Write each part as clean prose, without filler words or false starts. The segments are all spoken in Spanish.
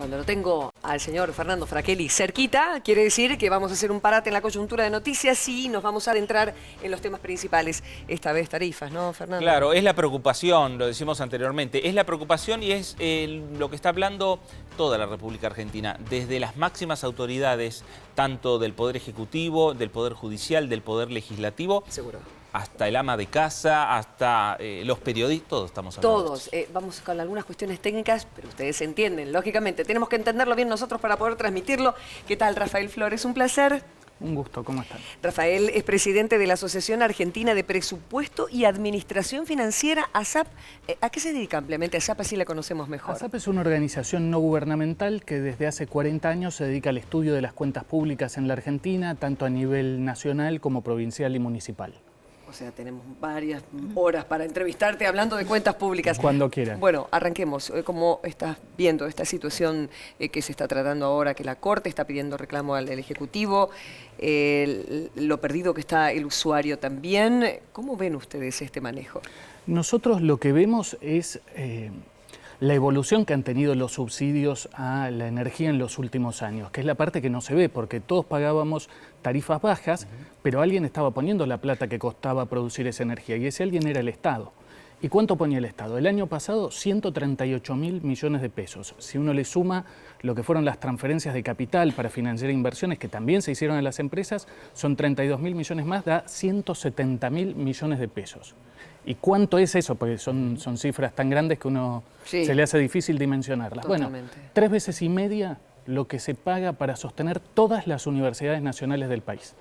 Cuando lo tengo al señor Fernando Fracchelli cerquita, quiere decir que vamos a hacer un parate en la coyuntura de noticias y nos vamos a adentrar en los temas principales. Esta vez tarifas, ¿no, Fernando? Claro, es la preocupación, lo decimos anteriormente, es la preocupación y es lo que está hablando toda la República Argentina, desde las máximas autoridades, tanto del Poder Ejecutivo, del Poder Judicial, del Poder Legislativo. Seguro. Hasta el ama de casa, hasta los periodistas, todos estamos hablando. Todos. Vamos con algunas cuestiones técnicas, pero ustedes entienden, lógicamente. Tenemos que entenderlo bien nosotros para poder transmitirlo. ¿Qué tal, Rafael Flores? Un placer. Un gusto, ¿cómo están? Rafael es presidente de la Asociación Argentina de Presupuesto y Administración Financiera, ASAP. ¿A qué se dedica ampliamente ASAP? Así la conocemos mejor. ASAP es una organización no gubernamental que desde hace 40 años se dedica al estudio de las cuentas públicas en la Argentina, tanto a nivel nacional como provincial y municipal. O sea, tenemos varias horas para entrevistarte hablando de cuentas públicas. Cuando quieran. Bueno, arranquemos. ¿Cómo estás viendo esta situación que se está tratando ahora, que la Corte está pidiendo reclamo al Ejecutivo, lo perdido que está el usuario también? ¿Cómo ven ustedes este manejo? Nosotros lo que vemos es la evolución que han tenido los subsidios a la energía en los últimos años, que es la parte que no se ve, porque todos pagábamos tarifas bajas, pero alguien estaba poniendo la plata que costaba producir esa energía, y ese alguien era el Estado. ¿Y cuánto ponía el Estado? El año pasado, 138.000 millones de pesos. Si uno le suma lo que fueron las transferencias de capital para financiar inversiones, que también se hicieron a las empresas, son 32.000 millones más, da 170.000 millones de pesos. ¿Y cuánto es eso? Porque son cifras tan grandes que uno se le hace difícil dimensionarlas. Totalmente. Bueno, 3 veces y media lo que se paga para sostener todas las universidades nacionales del país.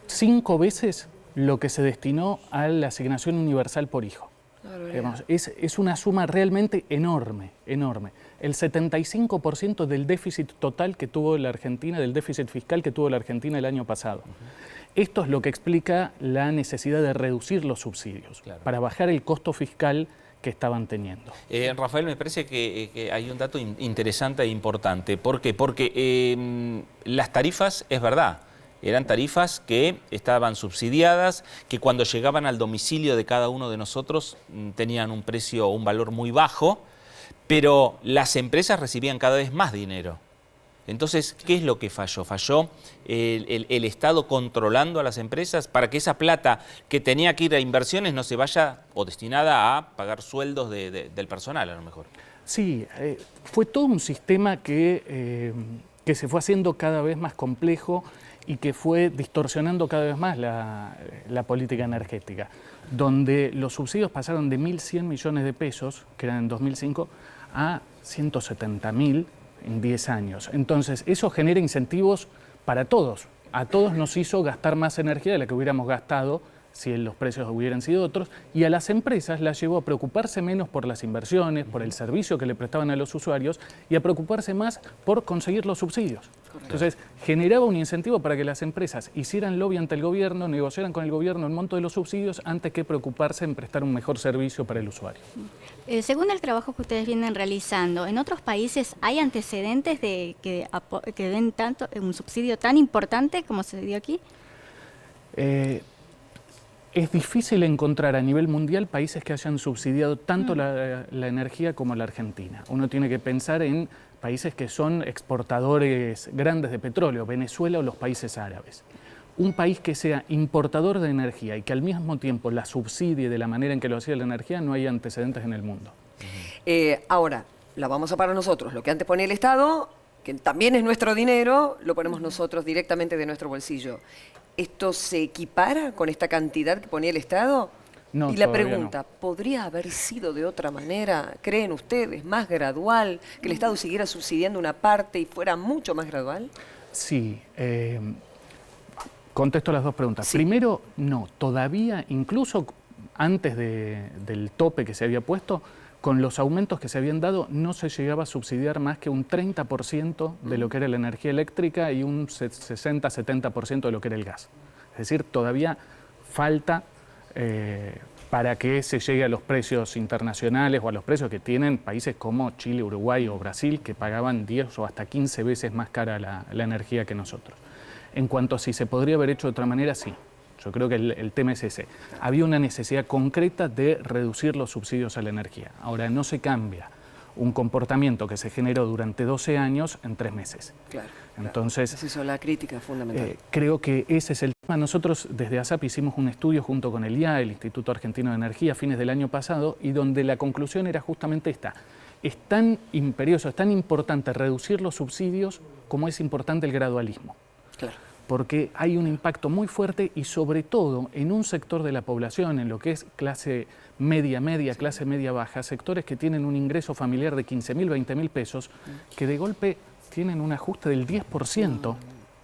5 veces lo que se destinó a la asignación universal por hijo. Digamos, es una suma realmente enorme, enorme. El 75% del déficit total que tuvo la Argentina, del déficit fiscal que tuvo la Argentina el año pasado. Esto es lo que explica la necesidad de reducir los subsidios, para bajar el costo fiscal que estaban teniendo. Rafael, me parece que hay un dato interesante e importante. ¿Por qué? Porque las tarifas, es verdad, eran tarifas que estaban subsidiadas, que cuando llegaban al domicilio de cada uno de nosotros tenían un precio, un valor muy bajo, pero las empresas recibían cada vez más dinero. Entonces, ¿qué es lo que falló? Falló el Estado controlando a las empresas para que esa plata que tenía que ir a inversiones no se vaya o destinada a pagar sueldos del personal, a lo mejor. Sí, fue todo un sistema que se fue haciendo cada vez más complejo y que fue distorsionando cada vez más la política energética, donde los subsidios pasaron de 1.100 millones de pesos, que eran en 2005, a 170.000 en 10 años. Entonces, eso genera incentivos para todos. A todos nos hizo gastar más energía de la que hubiéramos gastado si los precios hubieran sido otros, y a las empresas las llevó a preocuparse menos por las inversiones, por el servicio que le prestaban a los usuarios, y a preocuparse más por conseguir los subsidios. Entonces, generaba un incentivo para que las empresas hicieran lobby ante el gobierno, negociaran con el gobierno el monto de los subsidios antes que preocuparse en prestar un mejor servicio para el usuario. Según el trabajo que ustedes vienen realizando, ¿en otros países hay antecedentes de que den tanto un subsidio tan importante como se dio aquí? Es difícil encontrar a nivel mundial países que hayan subsidiado tanto la energía como la Argentina. Uno tiene que pensar en países que son exportadores grandes de petróleo, Venezuela o los países árabes. Un país que sea importador de energía y que al mismo tiempo la subsidie de la manera en que lo hacía la energía, no hay antecedentes en el mundo. Ahora, la vamos a pagar nosotros. Lo que antes ponía el Estado, que también es nuestro dinero, lo ponemos nosotros directamente de nuestro bolsillo. ¿Esto se equipara con esta cantidad que ponía el Estado? No, y la todavía pregunta, no. ¿podría haber sido de otra manera? ¿Creen ustedes más gradual? ¿Que el Estado siguiera subsidiando una parte y fuera mucho más gradual? Sí, contesto las dos preguntas. Sí. Primero, no, todavía, incluso antes del tope que se había puesto, con los aumentos que se habían dado, no se llegaba a subsidiar más que un 30% de lo que era la energía eléctrica y un 60-70% de lo que era el gas. Es decir, todavía falta para que se llegue a los precios internacionales o a los precios que tienen países como Chile, Uruguay o Brasil, que pagaban 10 o hasta 15 veces más cara la energía que nosotros. En cuanto a si se podría haber hecho de otra manera, sí. Yo creo que el tema es ese. Había una necesidad concreta de reducir los subsidios a la energía. Ahora, no se cambia un comportamiento que se generó durante 12 años en 3 meses. Claro. Entonces, Es eso, la crítica fundamental. creo que ese es el tema. Nosotros desde ASAP hicimos un estudio junto con el IAE, el Instituto Argentino de Energía, a fines del año pasado, y donde la conclusión era justamente esta. Es tan imperioso, es tan importante reducir los subsidios como es importante el gradualismo. Claro. Porque hay un impacto muy fuerte y sobre todo en un sector de la población, en lo que es clase media, clase media baja, sectores que tienen un ingreso familiar de 15.000, 20.000 pesos, que de golpe tienen un ajuste del 10%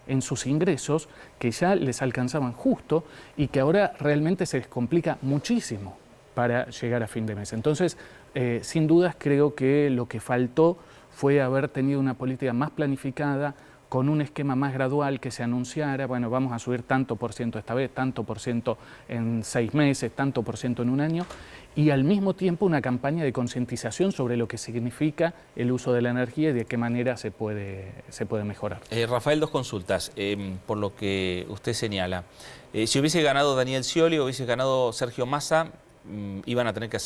en sus ingresos, que ya les alcanzaban justo y que ahora realmente se les complica muchísimo para llegar a fin de mes. Entonces, sin dudas creo que lo que faltó fue haber tenido una política más planificada, con un esquema más gradual, que se anunciara, bueno, vamos a subir tanto por ciento esta vez, tanto por ciento en 6 meses, tanto por ciento en un año, y al mismo tiempo una campaña de concientización sobre lo que significa el uso de la energía y de qué manera se puede mejorar. Rafael, 2 consultas, por lo que usted señala. Si hubiese ganado Daniel Scioli o hubiese ganado Sergio Massa, iban a tener que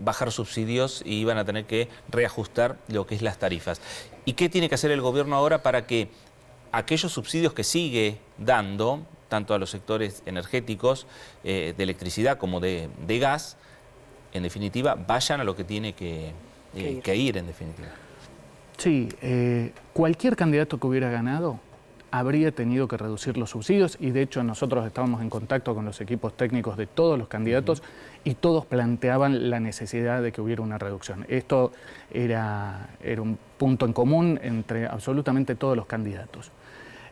bajar subsidios y iban a tener que reajustar lo que es las tarifas. ¿Y qué tiene que hacer el gobierno ahora para que aquellos subsidios que sigue dando, tanto a los sectores energéticos, de electricidad como de gas, en definitiva, vayan a lo que tiene que ir, en definitiva? Sí, cualquier candidato que hubiera ganado habría tenido que reducir los subsidios y de hecho nosotros estábamos en contacto con los equipos técnicos de todos los candidatos y todos planteaban la necesidad de que hubiera una reducción. Esto era un punto en común entre absolutamente todos los candidatos.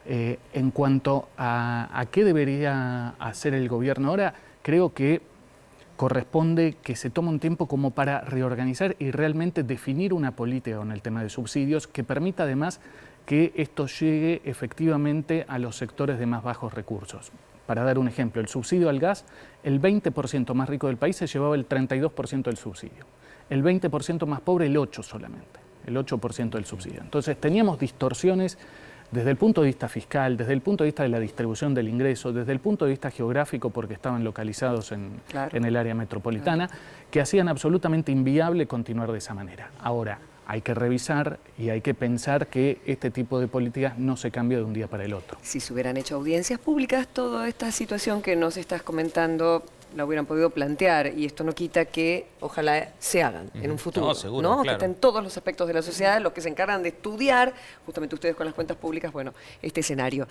En cuanto a qué debería hacer el gobierno ahora, creo que corresponde que se tome un tiempo como para reorganizar y realmente definir una política con el tema de subsidios que permita además que esto llegue efectivamente a los sectores de más bajos recursos. Para dar un ejemplo, el subsidio al gas, el 20% más rico del país se llevaba el 32% del subsidio. El 20% más pobre, el 8% solamente, el 8% del subsidio. Entonces teníamos distorsiones desde el punto de vista fiscal, desde el punto de vista de la distribución del ingreso, desde el punto de vista geográfico, porque estaban localizados en el área metropolitana, que hacían absolutamente inviable continuar de esa manera. Ahora, hay que revisar y hay que pensar que este tipo de políticas no se cambia de un día para el otro. Si se hubieran hecho audiencias públicas, toda esta situación que nos estás comentando la hubieran podido plantear, y esto no quita que ojalá se hagan en un futuro, No, seguro, ¿no? claro. Que estén todos los aspectos de la sociedad, los que se encargan de estudiar, justamente ustedes con las cuentas públicas, bueno, este escenario.